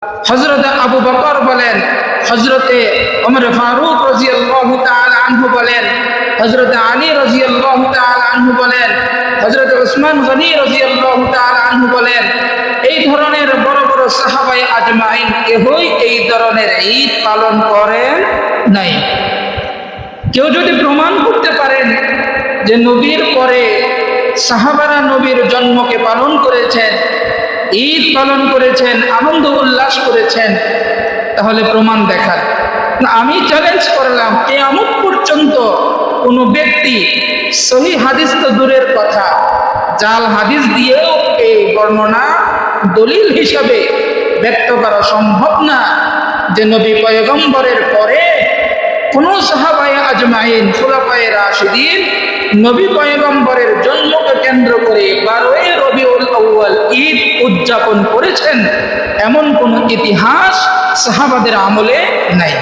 হযরত আবু বকর বলেন, হযরতে ওমর ফারুক রাদিয়াল্লাহু তাআলা আনহু বলেন, হযরত আলী রাদিয়াল্লাহু তাআলা আনহু বলেন, হযরত উসমান গনি রাদিয়াল্লাহু তাআলা আনহু বলেন, এই ধরনের বড় বড় সাহাবায়ে আজমাইন কেউই এই ধরনের ঈদ পালন করেন নাই। কেউ যদি প্রমাণ করতে পারেন যে নবীর পরে সাহাবারা নবীর জন্মকে পালন করেছেন, ঈদ পালন করেছেন, আনন্দ উল্লাস করেছেন, তাহলে প্রমাণ দেখান। আমি চ্যালেঞ্জ করলাম, কিয়ামত পর্যন্ত কোনো ব্যক্তি সহিহ হাদিস তো দূরের কথা, জাল হাদিস দিয়েও এই বর্ণনা দলিল হিসাবে ব্যক্ত করা সম্ভব না যে নবী পয়গম্বরের পরে কোন সাহাবায়ে আজমাইন খুলাফায়ে রাশিদিন নবী পয়গম্বরের জন্মকে কেন্দ্র করে 12ই রবিউল আউয়াল ঈদ উদযাপন করেছেন, এমন কোন ইতিহাস সাহাবাদের আমলে নাই।